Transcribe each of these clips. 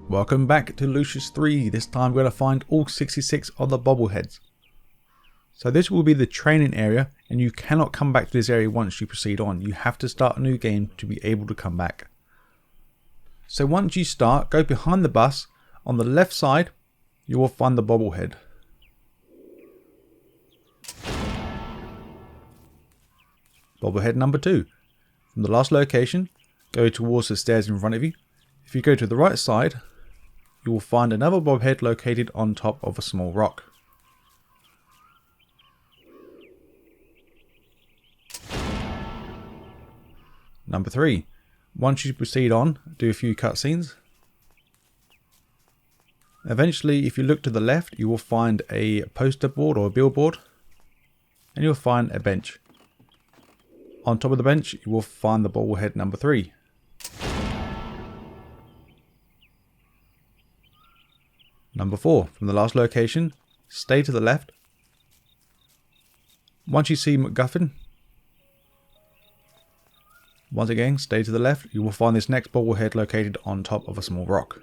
Welcome back to Lucius 3. This time we're going to find all 66 of the Bubbleheads. So this will be the training area, and you cannot come back to this area once you proceed on. You have to start a new game to be able to come back. So once you start, go behind the bus. On the left side, you will find the Bubblehead. Bubblehead number 2. From the last location, go towards the stairs in front of you. If you go to the right side, you will find another Bubblehead located on top of a small rock. Number 3. Once you proceed on, do a few cutscenes. Eventually, if you look to the left, you will find a poster board or a billboard, and you'll find a bench. On top of the bench, you will find the Bubblehead number 3. Number 4, from the last location, stay to the left. Once you see MacGuffin, once again, stay to the left. You will find this next Bubblehead located on top of a small rock.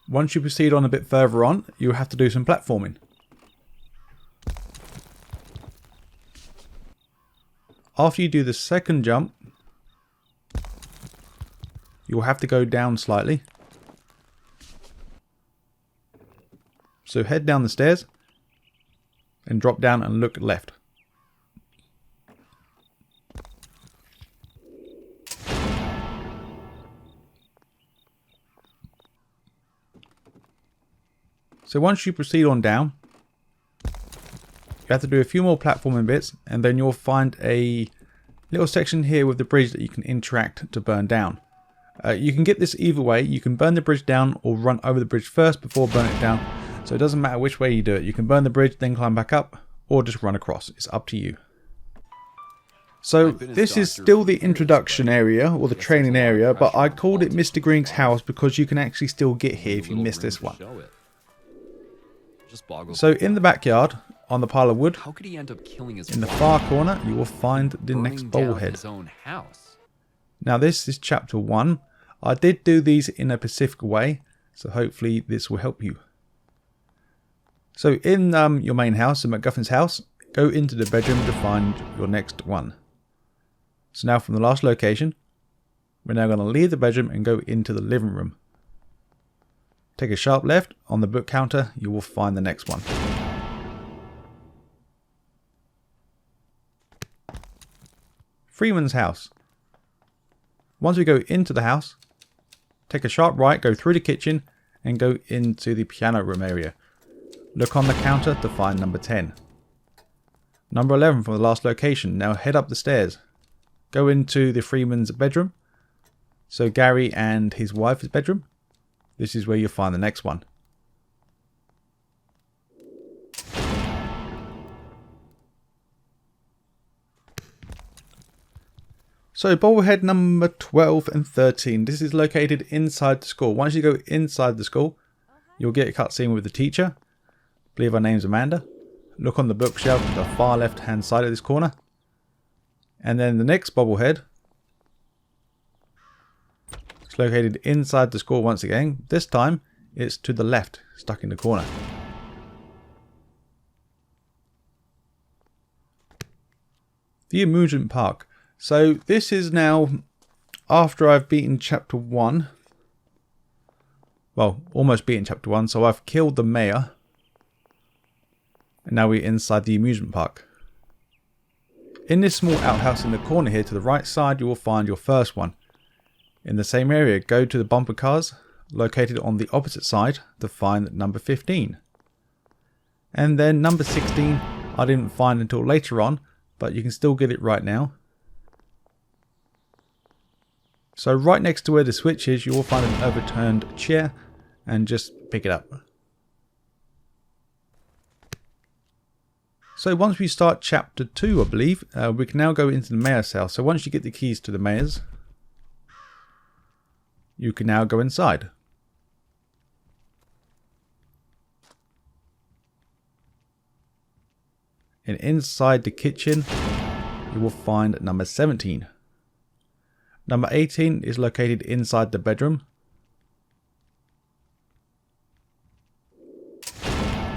Once you proceed on a bit further on, you will have to do some platforming. After you do the second jump, you will have to go down slightly. So head down the stairs and drop down and look left. So once you proceed on down, you have to do a few more platforming bits, and then you'll find a little section here with the bridge that you can interact to burn down. You can get this either way. You can burn the bridge down or run over the bridge first before burning it down. So it doesn't matter which way you do it. You can burn the bridge, then climb back up, or just run across. It's up to you. So this is still the introduction area, or the training area, but I called it Mr. Green's house because you can actually still get here if you miss this one. So in the backyard, on the pile of wood, how could he end up killing his in the far corner, you will find the next Bubblehead. Now this is chapter 1. I did do these in a specific way, so hopefully this will help you. So in your main house, the MacGuffin's house, go into the bedroom to find your next one. So now from the last location, we're now going to leave the bedroom and go into the living room. Take a sharp left. On the book counter, you will find the next one. Freeman's house. Once we go into the house, take a sharp right, go through the kitchen, and go into the piano room area. Look on the counter to find number 10. Number 11 from the last location. Now head up the stairs. Go into the Freeman's bedroom. So Gary and his wife's bedroom. This is where you'll find the next one. So Bubblehead number 12 and 13. This is located inside the school. Once you go inside the school, you'll get a cutscene with the teacher. I believe her name's Amanda. Look on the bookshelf to the far left hand side of this corner. And then the next Bubblehead, it's located inside the school once again. This time it's to the left, stuck in the corner. The Amusement Park. So this is now after I've beaten chapter 1. Well, almost beaten chapter 1. So I've killed the mayor. And now we're inside the amusement park. In this small outhouse in the corner here to the right side, you will find your first one. In the same area, go to the bumper cars located on the opposite side to find number 15. And then number 16 I didn't find until later on, but you can still get it right now. So right next to where the switch is, you will find an overturned chair and just pick it up. So once we start chapter 2, I believe, we can now go into the mayor's house. So once you get the keys to the mayor's, you can now go inside. And inside the kitchen, you will find number 17. Number 18 is located inside the bedroom,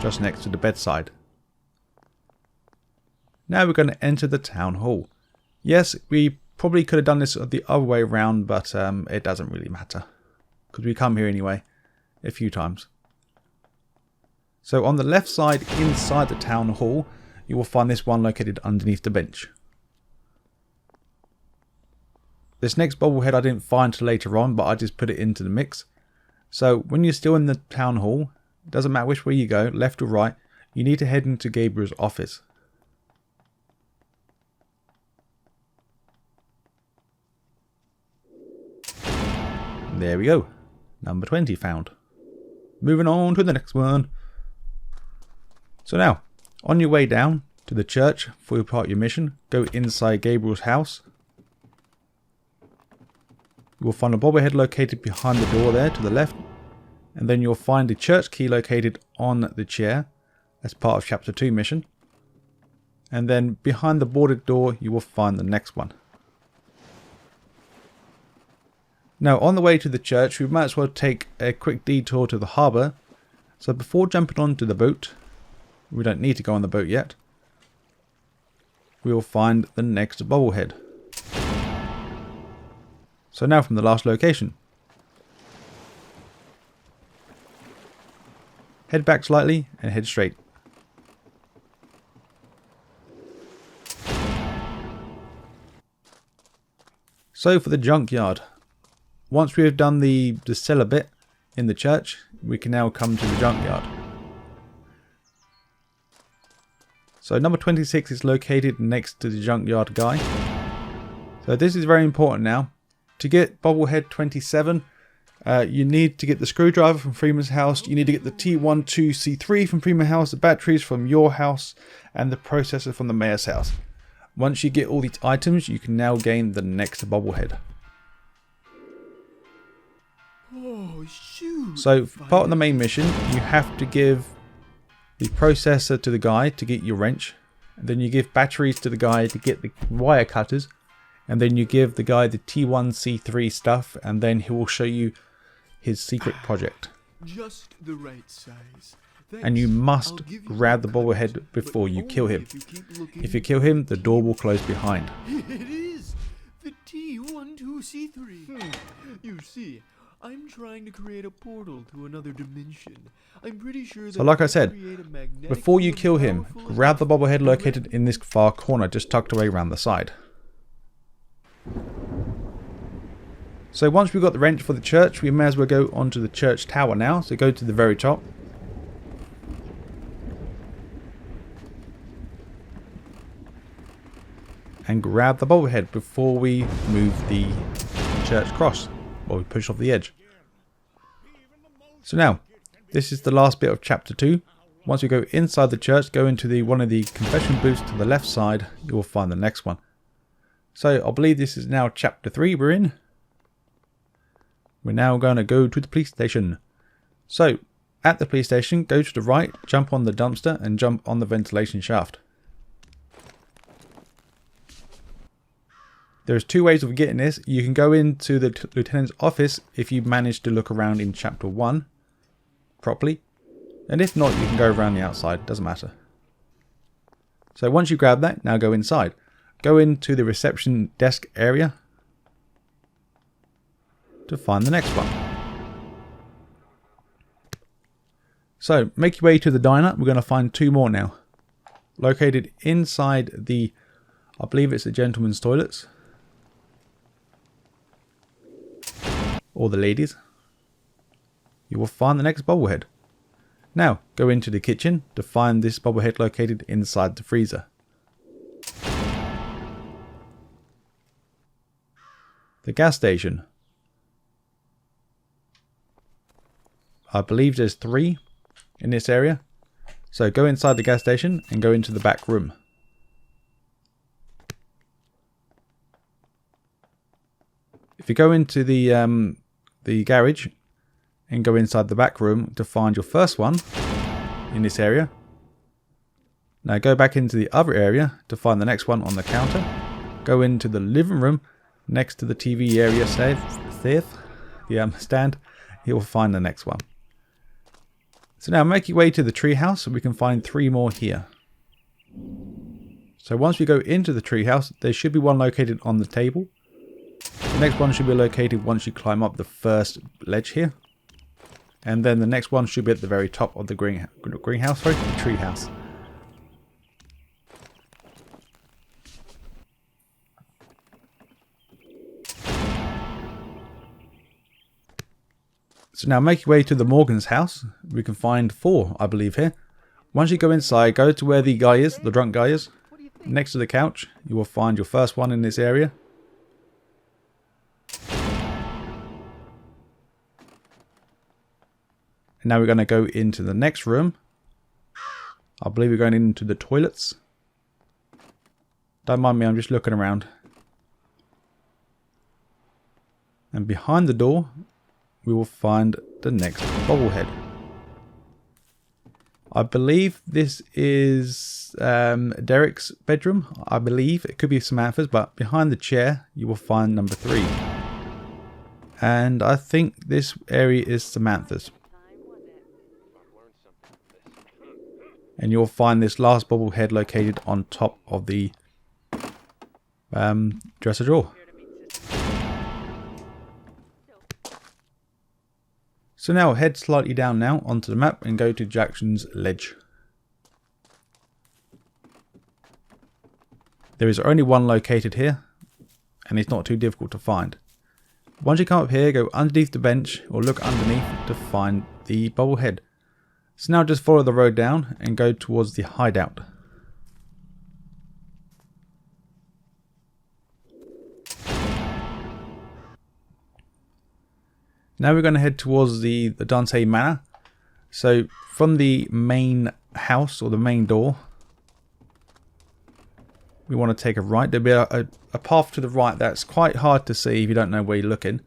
just next to the bedside. Now we're going to enter the town hall. Yes, we probably could have done this the other way around, but it doesn't really matter, because we come here anyway a few times. So on the left side inside the town hall, you will find this one located underneath the bench. This next bobblehead I didn't find till later on, but I just put it into the mix. So when you're still in the town hall, it doesn't matter which way you go, left or right, you need to head into Gabriel's office. There we go. Number 20 found. Moving on to the next one. So now, on your way down to the church for part of your mission, go inside Gabriel's house. You will find a bobblehead located behind the door there to the left. And then you'll find the church key located on the chair as part of chapter 2 mission. And then behind the boarded door you will find the next one. Now on the way to the church we might as well take a quick detour to the harbour. So before jumping onto the boat, we don't need to go on the boat yet, we will find the next bobblehead. So now from the last location. Head back slightly and head straight. So for the junkyard. Once we have done the cellar bit in the church, we can now come to the junkyard. So number 26 is located next to the junkyard guy. So this is very important now. To get bobblehead 27, you need to get the screwdriver from Freeman's house, you need to get the T12C3 from Freeman's house, the batteries from your house, and the processor from the mayor's house. Once you get all these items, you can now gain the next bobblehead. Oh, shoot. So, for part of the main mission, you have to give the processor to the guy to get your wrench, and then you give batteries to the guy to get the wire cutters, and then you give the guy the T1C3 stuff, and then he will show you his secret project. Just the right size. Thanks. And you must grab the bobblehead before you kill him. If you kill him, the door will close behind. It is the T12C3. You see, I'm trying to create a portal to another dimension. I'm pretty sure that So like I said, before you kill him, grab the bobblehead located in this far corner, just tucked away around the side. So once we've got the wrench for the church, we may as well go onto the church tower now. So go to the very top. And grab the bobblehead before we move the church cross, or we push off the edge. So now, this is the last bit of chapter 2. Once we go inside the church, go into one of the confession booths to the left side, you will find the next one. So I believe this is now chapter 3 we're in. We're now going to go to the police station. So, at the police station, go to the right, jump on the dumpster, and jump on the ventilation shaft. There's two ways of getting this. You can go into the lieutenant's office if you manage to look around in chapter 1 properly. And if not, you can go around the outside, doesn't matter. So once you grab that, now go inside. Go into the reception desk area to find the next one. So make your way to the diner. We're going to find two more now. Located inside the, I believe it's the gentleman's toilets. Or the ladies. You will find the next bobblehead. Now go into the kitchen to find this bobblehead located inside the freezer. The gas station. I believe there's 3 in this area. So go inside the gas station and go into the back room. If you go into the garage and go inside the back room to find your first one in this area. Now go back into the other area to find the next one on the counter. go into the living room next to the TV area stand, you'll find the next one. So now make your way to the treehouse, and we can find 3 more here. So once we go into the treehouse, there should be one located on the table. The next one should be located once you climb up the first ledge here. And then the next one should be at the very top of the the treehouse. So now make your way to the Morgan's house. We can find 4, I believe, here. Once you go inside, go to where the guy is, the drunk guy is. Next to the couch, you will find your first one in this area. And now we're going to go into the next room. I believe we're going into the toilets. Don't mind me, I'm just looking around. And behind the door, we will find the next bobblehead. I believe this is Derek's bedroom. I believe it could be Samantha's, but behind the chair you will find number 3. And I think this area is Samantha's. And you'll find this last bobblehead located on top of the dresser drawer. So now head slightly down now onto the map and go to Jackson's ledge. There is only one located here, and it's not too difficult to find. Once you come up here, go underneath the bench or look underneath to find the bobblehead. So now just follow the road down and go towards the hideout. Now we're going to head towards the Dante Manor. So from the main house or the main door, we want to take a right. There'll be a path to the right that's quite hard to see if you don't know where you're looking.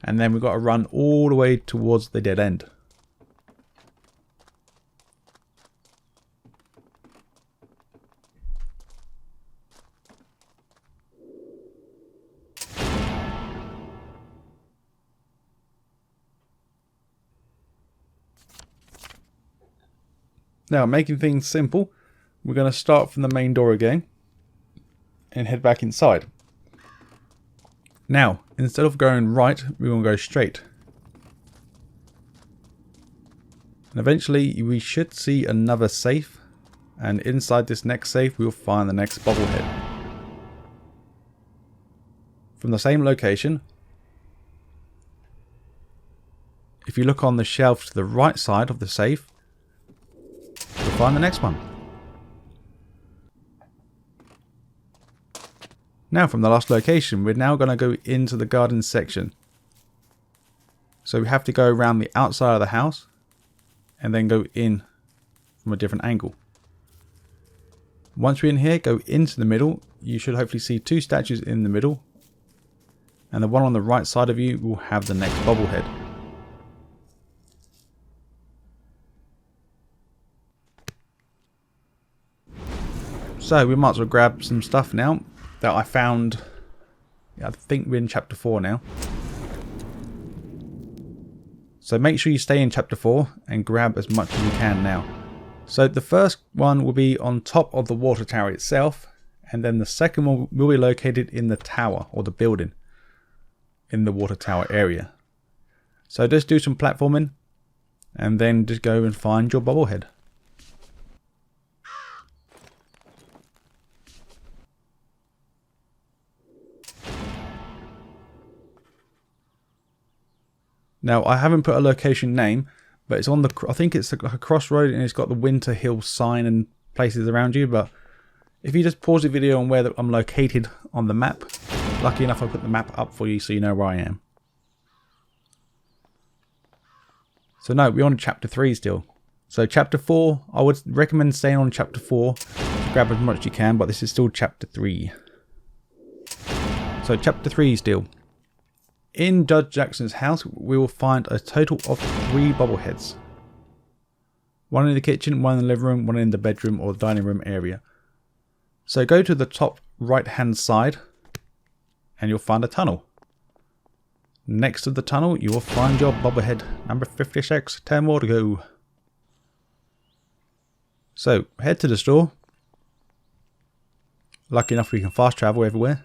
And then we've got to run all the way towards the dead end. Now, making things simple, we're going to start from the main door again and head back inside. Now, instead of going right, we will go straight. And eventually, we should see another safe. And inside this next safe, we'll find the next bobblehead. From the same location, if you look on the shelf to the right side of the safe, you'll find the next one. Now from the last location, we're now going to go into the garden section. So we have to go around the outside of the house and then go in from a different angle. Once we're in here, go into the middle. You should hopefully see 2 statues in the middle. And the one on the right side of you will have the next bobblehead. So we might as well grab some stuff now that I found. I think we're in chapter 4 now. So make sure you stay in chapter 4 and grab as much as you can now. So the first one will be on top of the water tower itself. And then the second one will be located in the tower or the building in the water tower area. So just do some platforming and then just go and find your bobblehead. Now, I haven't put a location name, but it's on the, I think it's like a crossroad and it's got the Winter Hill sign and places around you. But if you just pause the video on where I'm located on the map, lucky enough I put the map up for you so you know where I am. So no, we're on chapter 3 still. So chapter 4, I would recommend staying on chapter 4 to grab as much as you can, but this is still chapter 3. So chapter 3 still. In Judge Jackson's house, we will find a total of 3 bobbleheads. One in the kitchen, one in the living room, one in the bedroom or dining room area. So go to the top right hand side and you'll find a tunnel. Next to the tunnel you will find your bobblehead number 56. 10 more to go. So head to the store. Lucky enough we can fast travel everywhere.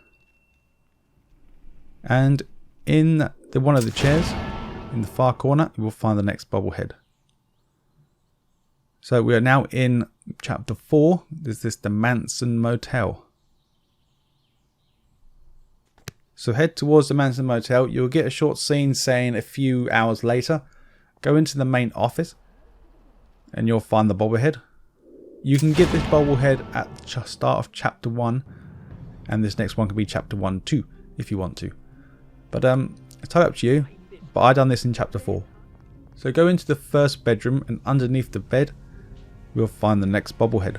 And in one of the chairs in the far corner you will find the next bobblehead. So we are now in chapter 4. This is the Manson Motel. So head towards the Manson Motel. You'll get a short scene saying a few hours later. Go into the main office and you'll find the bobblehead. You can get this bobblehead at the start of chapter 1, and this next one can be chapter 1 too if you want to. But it's totally up to you, but I done this in chapter 4. So go into the first bedroom and underneath the bed we'll find the next bobblehead.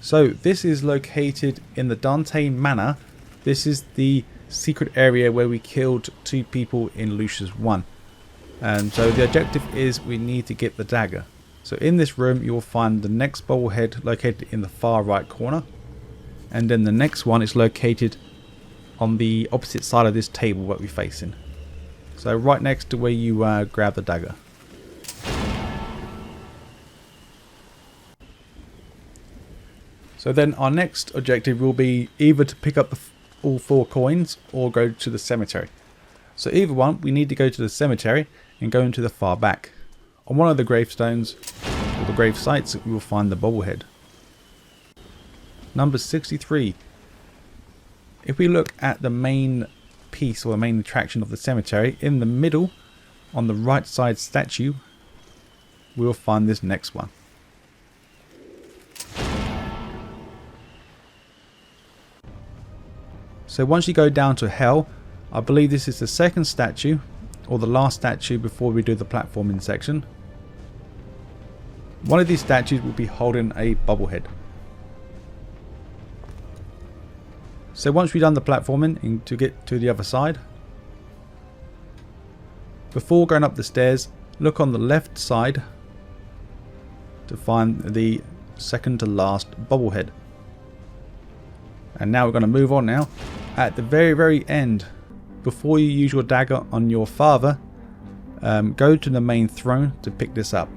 So this is located in the Dante Manor. This is the secret area where we killed 2 people in Lucius 1. And so the objective is we need to get the dagger. So in this room you will find the next bobblehead located in the far right corner. And then the next one is located on the opposite side of this table that we're facing. So right next to where you grab the dagger. So then our next objective will be either to pick up all 4 coins or go to the cemetery. So either one, we need to go to the cemetery and go into the far back. On one of the gravestones or the grave sites we will find the bobblehead. Number 63. If we look at the main piece or the main attraction of the cemetery, in the middle on the right side statue we will find this next one. So once you go down to hell, I believe this is the second statue or the last statue before we do the platforming section. One of these statues will be holding a bobblehead. So once we've done the platforming and to get to the other side, before going up the stairs, look on the left side to find the second to last bobblehead. And now we're going to move on now. At the very end, before you use your dagger on your father, go to the main throne to pick this up.